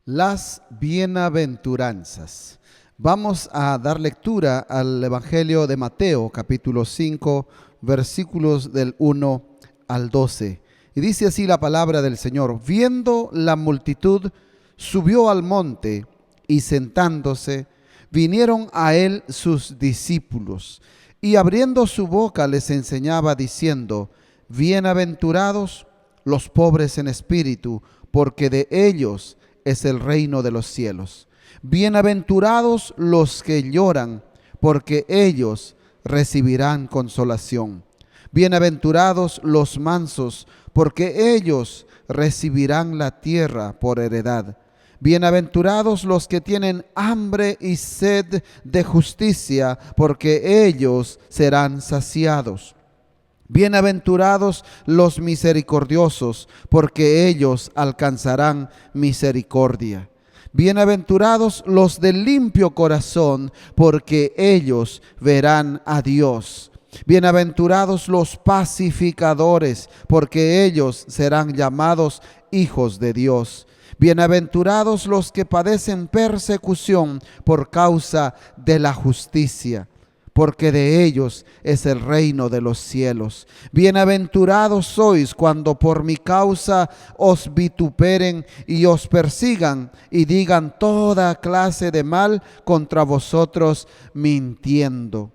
Las bienaventuranzas. Vamos a dar lectura al Evangelio de Mateo, capítulo 5, versículos del 1 al 12. Y dice así la palabra del Señor: viendo la multitud, subió al monte y sentándose, vinieron a él sus discípulos. Y abriendo su boca les enseñaba diciendo: bienaventurados los pobres en espíritu, porque de ellos es el reino de los cielos. Bienaventurados los que lloran, porque ellos recibirán consolación. Bienaventurados los mansos, porque ellos recibirán la tierra por heredad. Bienaventurados los que tienen hambre y sed de justicia, porque ellos serán saciados. Bienaventurados los misericordiosos, porque ellos alcanzarán misericordia. Bienaventurados los de limpio corazón, porque ellos verán a Dios. Bienaventurados los pacificadores, porque ellos serán llamados hijos de Dios. Bienaventurados los que padecen persecución por causa de la justicia, porque de ellos es el reino de los cielos. Bienaventurados sois cuando por mi causa os vituperen y os persigan y digan toda clase de mal contra vosotros mintiendo.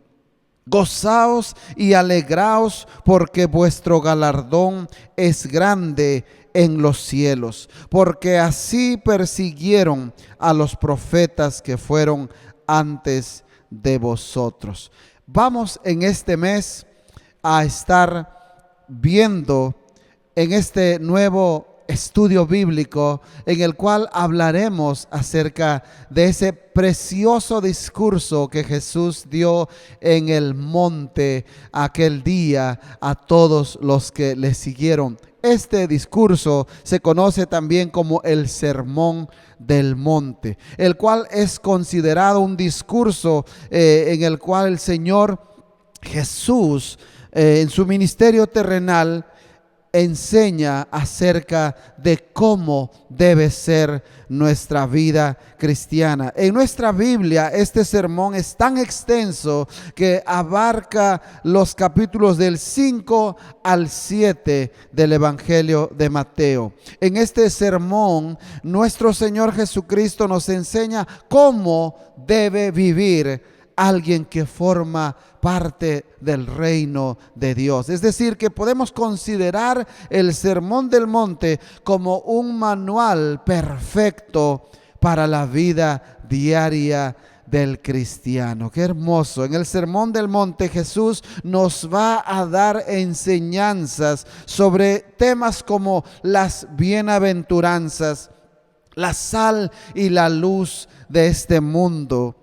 Gozaos y alegraos, porque vuestro galardón es grande en los cielos, porque así persiguieron a los profetas que fueron antes de vosotros. Vamos en este mes a estar viendo en este nuevo estudio bíblico en el cual hablaremos acerca de ese precioso discurso que Jesús dio en el monte aquel día a todos los que le siguieron. Este discurso se conoce también como el Sermón del Monte, el cual es considerado un discurso en el cual el Señor Jesús en su ministerio terrenal enseña acerca de cómo debe ser nuestra vida cristiana. En nuestra Biblia este sermón es tan extenso que abarca los capítulos del 5 al 7 del Evangelio de Mateo. En este sermón nuestro Señor Jesucristo nos enseña cómo debe vivir alguien que forma parte del reino de Dios. Es decir, que podemos considerar el Sermón del Monte como un manual perfecto para la vida diaria del cristiano. Qué hermoso. En el Sermón del Monte Jesús nos va a dar enseñanzas sobre temas como las bienaventuranzas, la sal y la luz de este mundo,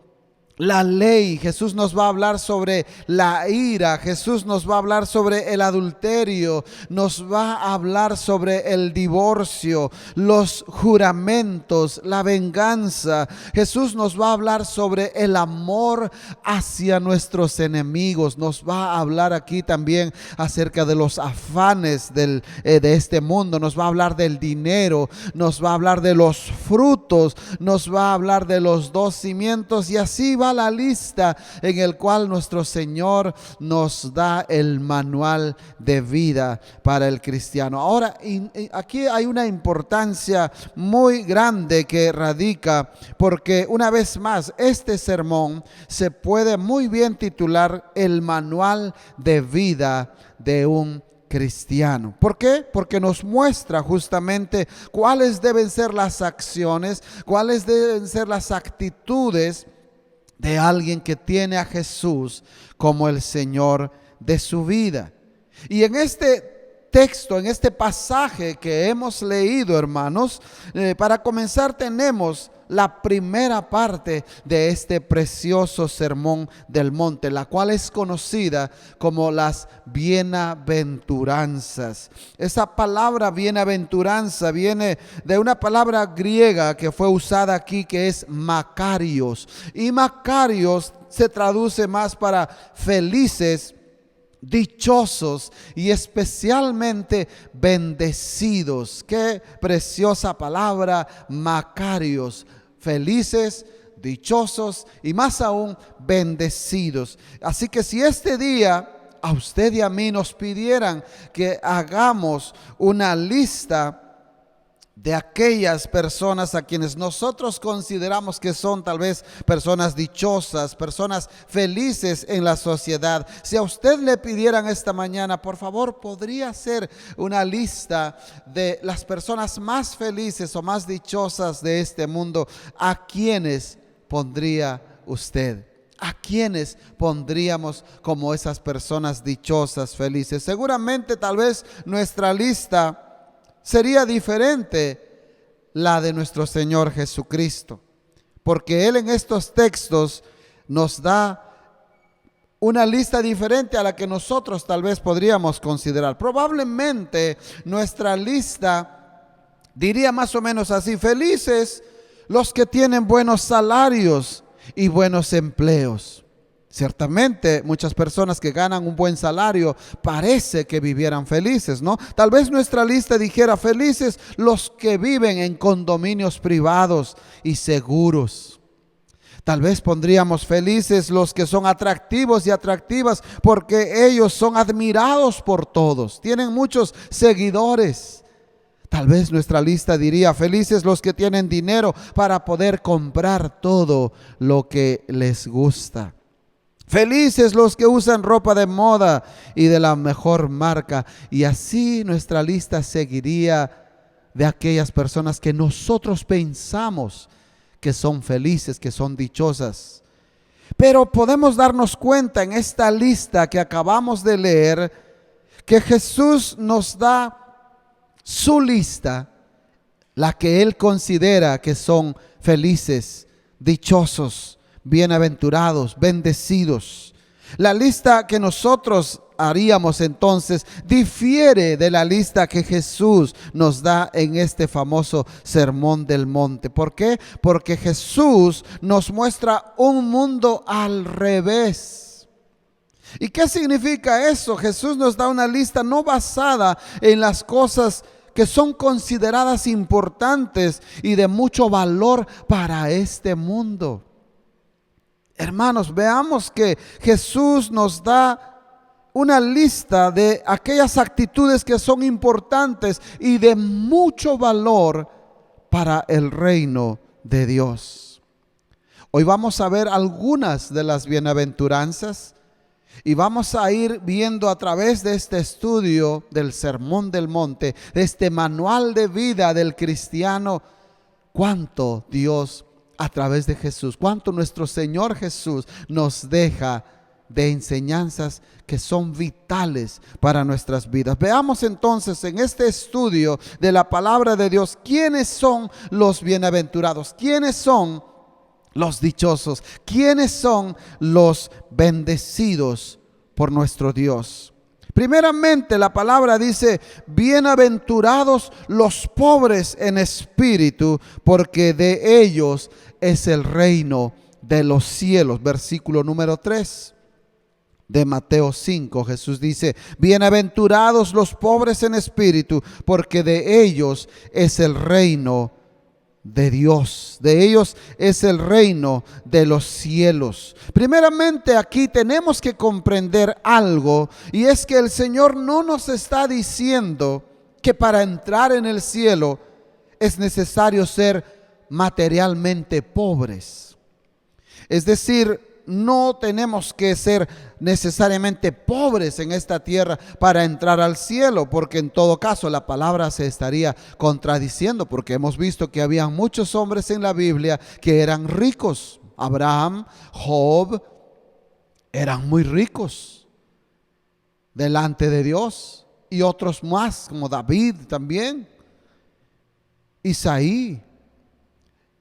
la ley. Jesús nos va a hablar sobre la ira, Jesús nos va a hablar sobre el adulterio, nos va a hablar sobre el divorcio, los juramentos, la venganza. Jesús nos va a hablar sobre el amor hacia nuestros enemigos. Nos va a hablar aquí también acerca de los afanes de este mundo. Nos va a hablar del dinero, nos va a hablar de los frutos, nos va a hablar de los dos cimientos, y así va la lista en el cual nuestro Señor nos da el manual de vida para el cristiano. Ahora, aquí hay una importancia muy grande que radica, porque una vez más este sermón se puede muy bien titular el manual de vida de un cristiano. ¿Por qué? Porque nos muestra justamente cuáles deben ser las acciones, cuáles deben ser las actitudes de alguien que tiene a Jesús como el Señor de su vida. Y en este texto, en este pasaje que hemos leído, hermanos, para comenzar tenemos la primera parte de este precioso sermón del monte, la cual es conocida como las bienaventuranzas. Esa palabra bienaventuranza viene de una palabra griega que fue usada aquí, que es Makarios, y Makarios se traduce más para felices dichosos y especialmente bendecidos. Qué preciosa palabra, macarios, felices, dichosos y más aún bendecidos. Así que si este día a usted y a mí nos pidieran que hagamos una lista de aquellas personas a quienes nosotros consideramos que son tal vez personas dichosas, personas felices en la sociedad. Si a usted le pidieran esta mañana, por favor, ¿podría hacer una lista de las personas más felices o más dichosas de este mundo? ¿A quiénes pondría usted? ¿A quiénes pondríamos como esas personas dichosas, felices? Seguramente tal vez nuestra lista sería diferente la de nuestro Señor Jesucristo, porque Él en estos textos nos da una lista diferente a la que nosotros tal vez podríamos considerar. Probablemente nuestra lista diría más o menos así: felices los que tienen buenos salarios y buenos empleos. Ciertamente muchas personas que ganan un buen salario parece que vivieran felices, ¿no? Tal vez nuestra lista dijera: felices los que viven en condominios privados y seguros. Tal vez pondríamos: felices los que son atractivos y atractivas porque ellos son admirados por todos, tienen muchos seguidores. Tal vez nuestra lista diría: felices los que tienen dinero para poder comprar todo lo que les gusta. Felices los que usan ropa de moda y de la mejor marca. Y así nuestra lista seguiría de aquellas personas que nosotros pensamos que son felices, que son dichosas. Pero podemos darnos cuenta en esta lista que acabamos de leer que Jesús nos da su lista, la que Él considera que son felices, dichosos, bienaventurados, bendecidos. La lista que nosotros haríamos entonces difiere de la lista que Jesús nos da en este famoso Sermón del Monte. ¿Por qué? Porque Jesús nos muestra un mundo al revés. ¿Y qué significa eso? Jesús nos da una lista no basada en las cosas que son consideradas importantes y de mucho valor para este mundo. Hermanos, veamos que Jesús nos da una lista de aquellas actitudes que son importantes y de mucho valor para el reino de Dios. Hoy vamos a ver algunas de las bienaventuranzas y vamos a ir viendo a través de este estudio del Sermón del Monte, de este manual de vida del cristiano, cuánto Dios a través de Jesús, cuánto nuestro Señor Jesús nos deja de enseñanzas que son vitales para nuestras vidas. Veamos entonces en este estudio de la palabra de Dios quiénes son los bienaventurados, quiénes son los dichosos, quiénes son los bendecidos por nuestro Dios. Primeramente, la palabra dice: bienaventurados los pobres en espíritu, porque de ellos es el reino de los cielos. Versículo número 3 de Mateo 5, Jesús dice: bienaventurados los pobres en espíritu, porque de ellos es el reino de Dios, de ellos es el reino de los cielos. Primeramente, aquí tenemos que comprender algo, y es que el Señor no nos está diciendo que para entrar en el cielo es necesario ser materialmente pobres. Es decir, no tenemos que ser necesariamente pobres en esta tierra para entrar al cielo, porque en todo caso la palabra se estaría contradiciendo, porque hemos visto que había muchos hombres en la Biblia que eran ricos. Abraham, Job, eran muy ricos delante de Dios, y otros más como David también, Isaí.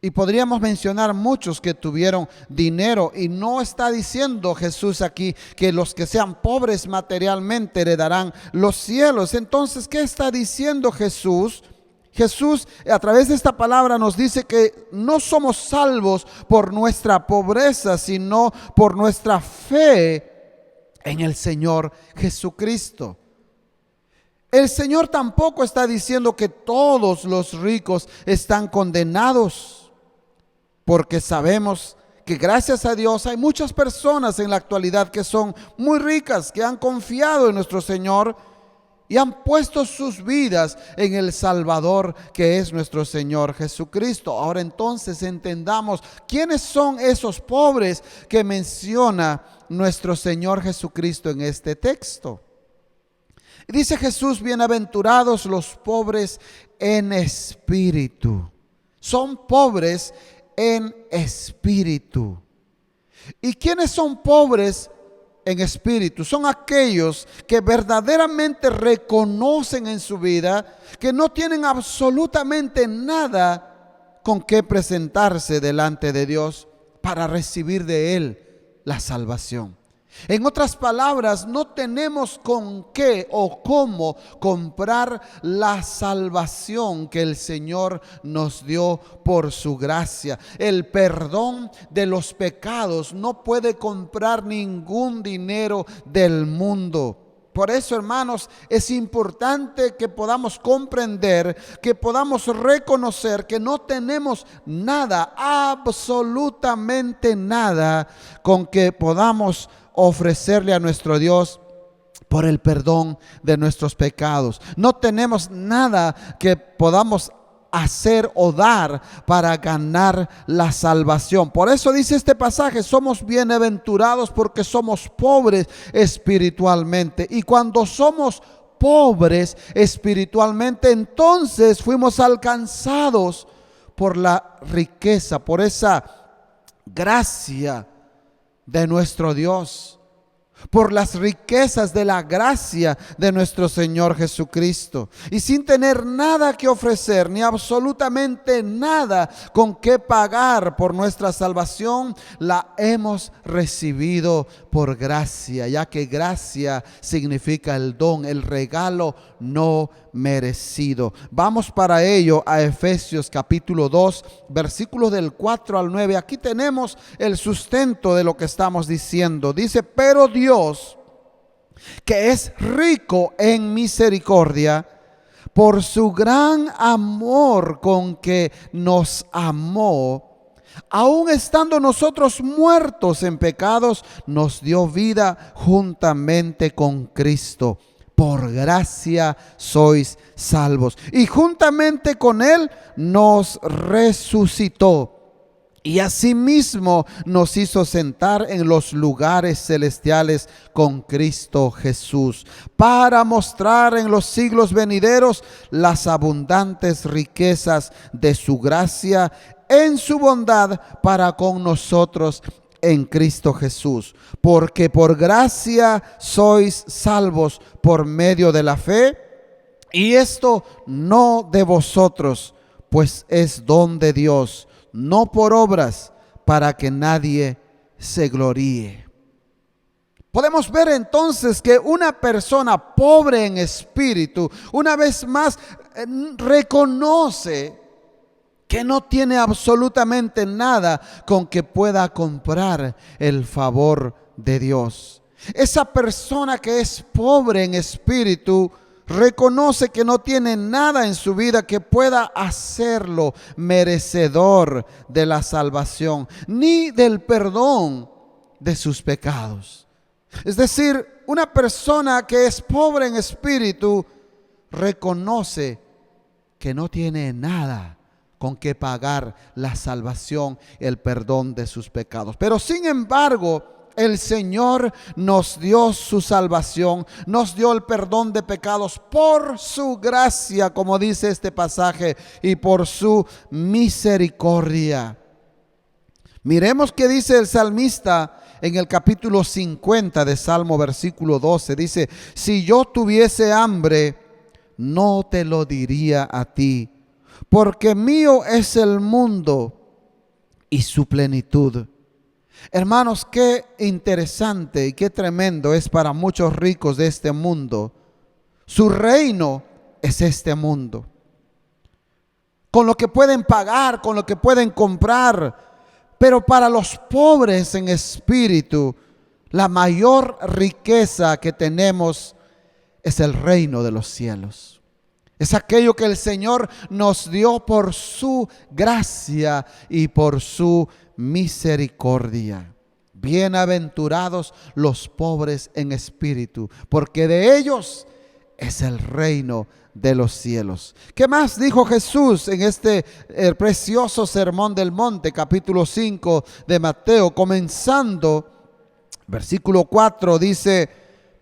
Y podríamos mencionar muchos que tuvieron dinero, y no está diciendo Jesús aquí que los que sean pobres materialmente heredarán los cielos. Entonces, ¿qué está diciendo Jesús? Jesús a través de esta palabra nos dice que no somos salvos por nuestra pobreza, sino por nuestra fe en el Señor Jesucristo. El Señor tampoco está diciendo que todos los ricos están condenados, porque sabemos que gracias a Dios hay muchas personas en la actualidad que son muy ricas, que han confiado en nuestro Señor y han puesto sus vidas en el Salvador, que es nuestro Señor Jesucristo. Ahora entonces entendamos quiénes son esos pobres que menciona nuestro Señor Jesucristo en este texto. Dice Jesús: bienaventurados los pobres en espíritu. Son pobres en espíritu. ¿Y quiénes son pobres en espíritu? Son aquellos que verdaderamente reconocen en su vida que no tienen absolutamente nada con qué presentarse delante de Dios para recibir de Él la salvación. En otras palabras, no tenemos con qué o cómo comprar la salvación que el Señor nos dio por su gracia. El perdón de los pecados no puede comprar ningún dinero del mundo. Por eso, hermanos, es importante que podamos comprender, que podamos reconocer que no tenemos nada, absolutamente nada, con que podamos ofrecerle a nuestro Dios por el perdón de nuestros pecados. No tenemos nada que podamos hacer o dar para ganar la salvación. Por eso dice este pasaje: somos bienaventurados porque somos pobres espiritualmente. Y cuando somos pobres espiritualmente, entonces fuimos alcanzados por la riqueza, por esa gracia de nuestro Dios, por las riquezas de la gracia de nuestro Señor Jesucristo. Y sin tener nada que ofrecer, ni absolutamente nada con que pagar por nuestra salvación, la hemos recibido por gracia, ya que gracia significa el don, el regalo no merecido. Vamos para ello a Efesios capítulo 2, versículos del 4 al 9. Aquí tenemos el sustento de lo que estamos diciendo. Dice: pero Dios, que es rico en misericordia, por su gran amor con que nos amó, aun estando nosotros muertos en pecados, nos dio vida juntamente con Cristo. Por gracia sois salvos. Y juntamente con Él nos resucitó. Y asimismo nos hizo sentar en los lugares celestiales con Cristo Jesús, para mostrar en los siglos venideros las abundantes riquezas de su gracia en su bondad para con nosotros en Cristo Jesús. Porque por gracia sois salvos por medio de la fe, y esto no de vosotros, pues es don de Dios, no por obras, para que nadie se gloríe. Podemos ver entonces que una persona pobre en espíritu, una vez más, reconoce que no tiene absolutamente nada con que pueda comprar el favor de Dios. Esa persona que es pobre en espíritu reconoce que no tiene nada en su vida que pueda hacerlo merecedor de la salvación, ni del perdón de sus pecados. Es decir, una persona que es pobre en espíritu reconoce que no tiene nada con que pagar la salvación, el perdón de sus pecados. Pero sin embargo, el Señor nos dio su salvación, nos dio el perdón de pecados por su gracia, como dice este pasaje, y por su misericordia. Miremos qué dice el salmista en el capítulo 50 de Salmo, versículo 12. Dice: si yo tuviese hambre, no te lo diría a ti, porque mío es el mundo y su plenitud. Hermanos, qué interesante y qué tremendo es para muchos ricos de este mundo. Su reino es este mundo. Con lo que pueden pagar, con lo que pueden comprar. Pero para los pobres en espíritu, La mayor riqueza que tenemos es el reino de los cielos. Es aquello que el Señor nos dio por su gracia y por su misericordia. Bienaventurados los pobres en espíritu, porque de ellos es el reino de los cielos. ¿Qué más dijo Jesús en este precioso sermón del monte, capítulo 5 de Mateo? Comenzando, versículo 4 dice: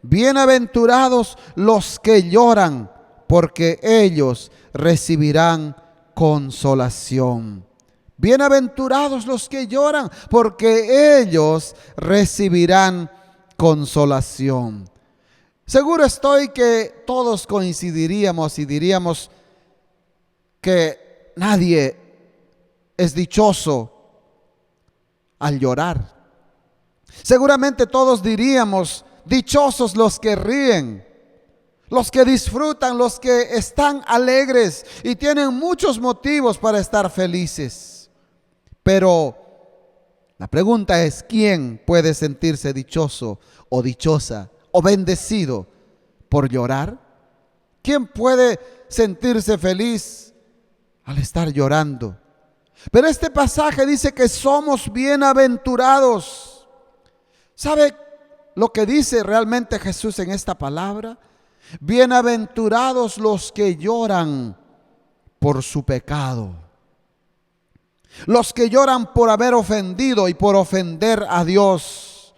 bienaventurados los que lloran, porque ellos recibirán consolación. Bienaventurados los que lloran, porque ellos recibirán consolación. Seguro estoy que todos coincidiríamos y diríamos que nadie es dichoso al llorar. Seguramente todos diríamos: dichosos los que ríen, los que disfrutan, los que están alegres y tienen muchos motivos para estar felices. Pero la pregunta es: ¿quién puede sentirse dichoso o dichosa o bendecido por llorar? ¿Quién puede sentirse feliz al estar llorando? Pero este pasaje dice que somos bienaventurados. ¿Sabe lo que dice realmente Jesús en esta palabra? Bienaventurados los que lloran por su pecado. Los que lloran por haber ofendido y por ofender a Dios.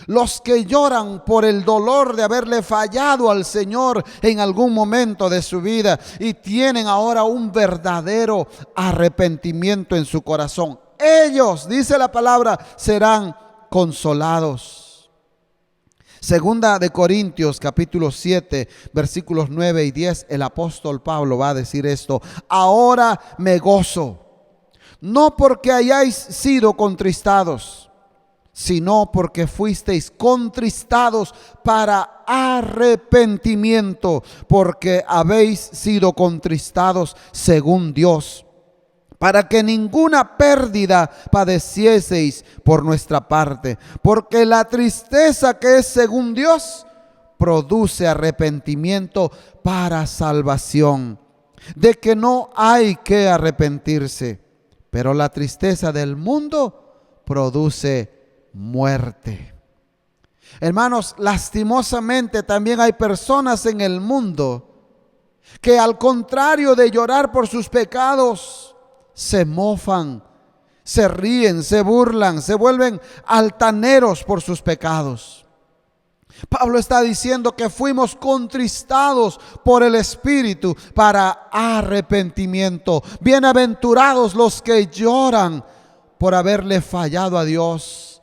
Los que lloran por el dolor de haberle fallado al Señor en algún momento de su vida y tienen ahora un verdadero arrepentimiento en su corazón. Ellos, dice la palabra, serán consolados. Segunda de Corintios capítulo 7 versículos 9 y 10, el apóstol Pablo va a decir esto: ahora me gozo, no porque hayáis sido contristados, sino porque fuisteis contristados para arrepentimiento, porque habéis sido contristados según Dios, para que ninguna pérdida padecieseis por nuestra parte, porque la tristeza que es según Dios produce arrepentimiento para salvación, de que no hay que arrepentirse, pero la tristeza del mundo produce muerte. Hermanos, lastimosamente también hay personas en el mundo que, al contrario de llorar por sus pecados, se mofan, se ríen, se burlan, se vuelven altaneros por sus pecados. Pablo está diciendo que fuimos contristados por el Espíritu para arrepentimiento. Bienaventurados los que lloran por haberle fallado a Dios,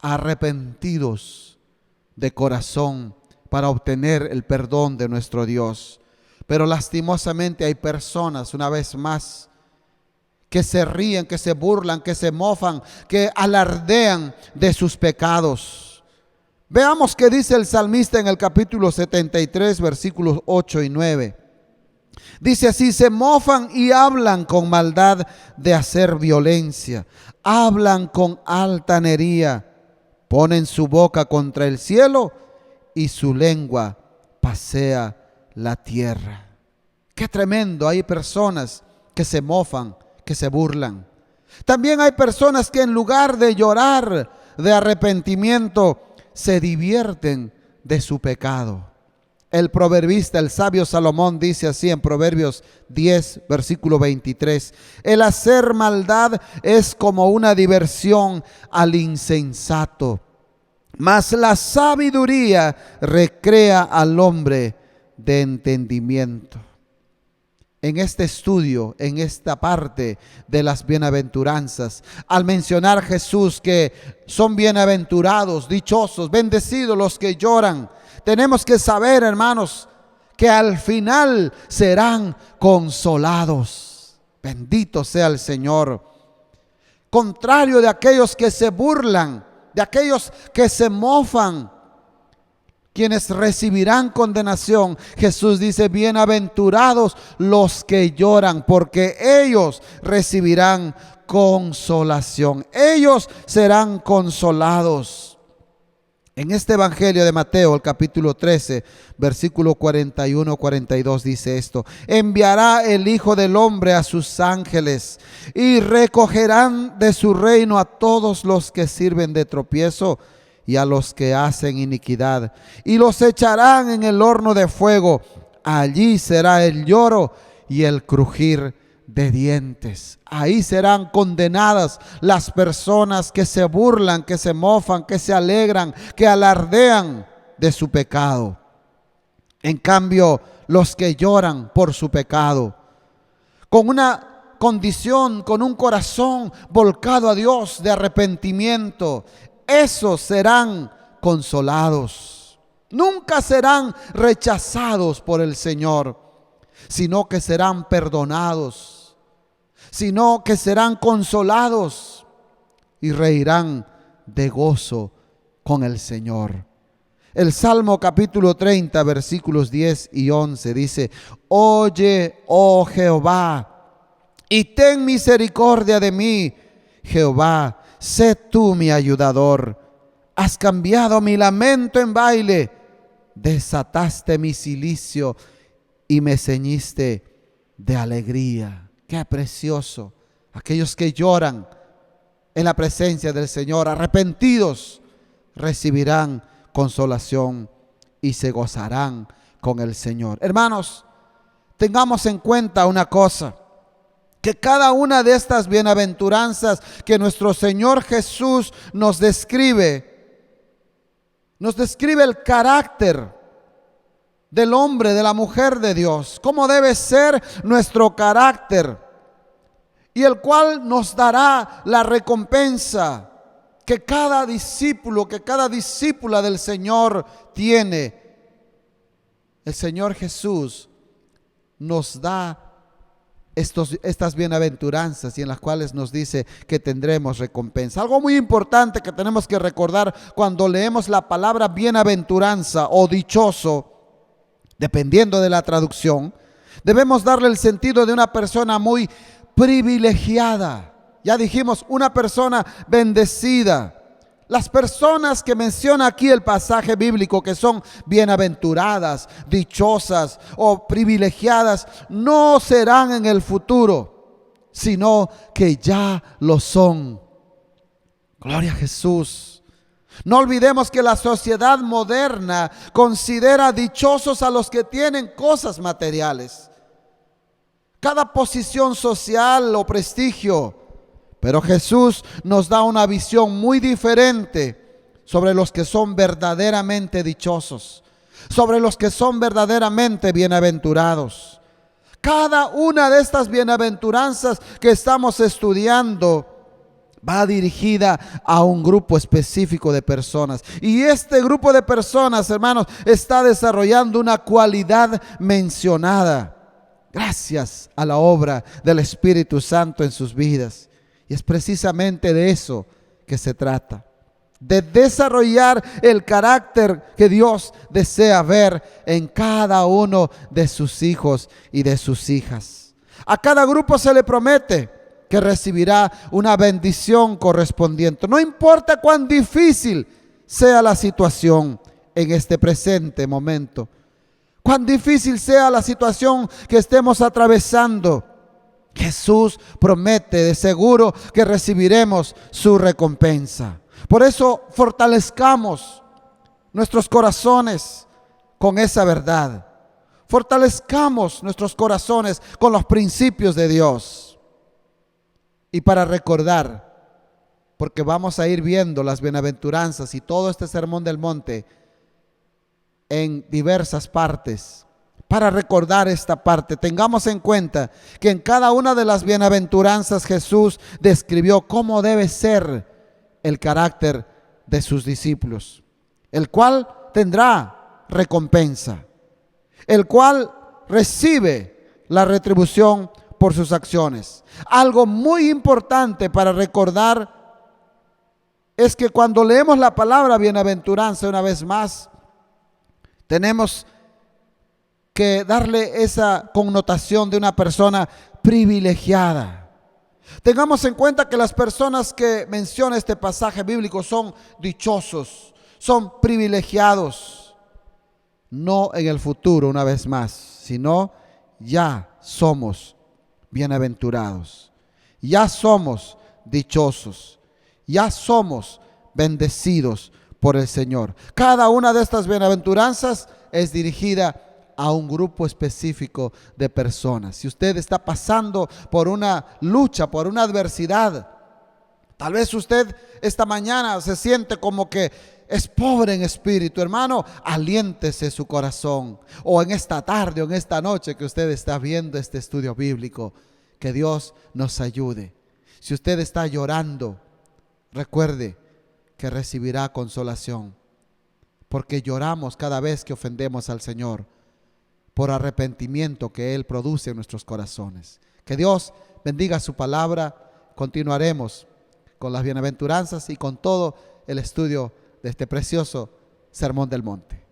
arrepentidos de corazón para obtener el perdón de nuestro Dios. Pero lastimosamente hay personas, una vez más, que se ríen, que se burlan, que se mofan, que alardean de sus pecados. Veamos qué dice el salmista en el capítulo 73, versículos 8 y 9. Dice así: se mofan y hablan con maldad de hacer violencia, hablan con altanería, ponen su boca contra el cielo y su lengua pasea la tierra. Qué tremendo. Hay personas que se mofan, que se burlan. También hay personas que, en lugar de llorar de arrepentimiento, se divierten de su pecado. El proverbista, el sabio Salomón, dice así en Proverbios 10, versículo 23: el hacer maldad es como una diversión al insensato, mas la sabiduría recrea al hombre de entendimiento. En este estudio, en esta parte de las bienaventuranzas, al mencionar Jesús que son bienaventurados, dichosos, bendecidos los que lloran, tenemos que saber, hermanos, que al final serán consolados. Bendito sea el Señor. Contrario de aquellos que se burlan, de aquellos que se mofan, quienes recibirán condenación, Jesús dice: bienaventurados los que lloran, porque ellos recibirán consolación. Ellos serán consolados. En este Evangelio de Mateo, el capítulo 13, versículo 41-42 dice esto: enviará el Hijo del Hombre a sus ángeles y recogerán de su reino a todos los que sirven de tropiezo y a los que hacen iniquidad, y los echarán en el horno de fuego. Allí será el lloro y el crujir de dientes. Ahí serán condenadas las personas que se burlan, que se mofan, que se alegran, que alardean de su pecado. En cambio, los que lloran por su pecado, con una condición, con un corazón volcado a Dios de arrepentimiento, esos serán consolados. Nunca serán rechazados por el Señor, sino que serán perdonados, sino que serán consolados y reirán de gozo con el Señor. El Salmo capítulo 30, versículos 10 y 11 dice: oye, oh Jehová, y ten misericordia de mí. Jehová, sé tú mi ayudador. Has cambiado mi lamento en baile, desataste mi cilicio y me ceñiste de alegría. Qué precioso. Aquellos que lloran en la presencia del Señor, arrepentidos, recibirán consolación y se gozarán con el Señor. Hermanos, tengamos en cuenta una cosa: que cada una de estas bienaventuranzas que nuestro Señor Jesús nos describe el carácter del hombre, de la mujer de Dios, cómo debe ser nuestro carácter, y el cual nos dará la recompensa que cada discípulo, que cada discípula del Señor tiene. El Señor Jesús nos da estas bienaventuranzas y en las cuales nos dice que tendremos recompensa. Algo muy importante que tenemos que recordar cuando leemos la palabra bienaventuranza o dichoso, dependiendo de la traducción, debemos darle el sentido de una persona muy privilegiada. Ya dijimos, una persona bendecida. Las personas que menciona aquí el pasaje bíblico, que son bienaventuradas, dichosas o privilegiadas, no serán en el futuro, sino que ya lo son. Gloria a Jesús. No olvidemos que la sociedad moderna considera dichosos a los que tienen cosas materiales, cada posición social o prestigio. Pero Jesús nos da una visión muy diferente sobre los que son verdaderamente dichosos, sobre los que son verdaderamente bienaventurados. Cada una de estas bienaventuranzas que estamos estudiando va dirigida a un grupo específico de personas. Y este grupo de personas, hermanos, está desarrollando una cualidad mencionada gracias a la obra del Espíritu Santo en sus vidas. Y es precisamente de eso que se trata, de desarrollar el carácter que Dios desea ver en cada uno de sus hijos y de sus hijas. A cada grupo se le promete que recibirá una bendición correspondiente. No importa cuán difícil sea la situación en este presente momento, cuán difícil sea la situación que estemos atravesando, Jesús promete de seguro que recibiremos su recompensa. Por eso fortalezcamos nuestros corazones con esa verdad. Fortalezcamos nuestros corazones con los principios de Dios. Y para recordar, porque vamos a ir viendo las bienaventuranzas y todo este sermón del monte en diversas partes, para recordar esta parte, tengamos en cuenta que en cada una de las bienaventuranzas Jesús describió cómo debe ser el carácter de sus discípulos, el cual tendrá recompensa, el cual recibe la retribución por sus acciones. Algo muy importante para recordar es que cuando leemos la palabra bienaventuranza una vez más, tenemos que darle esa connotación de una persona privilegiada. Tengamos en cuenta que las personas que menciona este pasaje bíblico son dichosos, son privilegiados, no en el futuro una vez más, sino ya somos bienaventurados, ya somos dichosos, ya somos bendecidos por el Señor. Cada una de estas bienaventuranzas es dirigida a un grupo específico de personas. Si usted está pasando por una lucha, por una adversidad, tal vez usted esta mañana se siente como que es pobre en espíritu, hermano, aliéntese su corazón. O en esta tarde o en esta noche que usted está viendo este estudio bíblico, que Dios nos ayude. Si usted está llorando, recuerde que recibirá consolación, porque lloramos cada vez que ofendemos al Señor, por arrepentimiento que Él produce en nuestros corazones. Que Dios bendiga su palabra. Continuaremos con las bienaventuranzas y con todo el estudio de este precioso Sermón del Monte.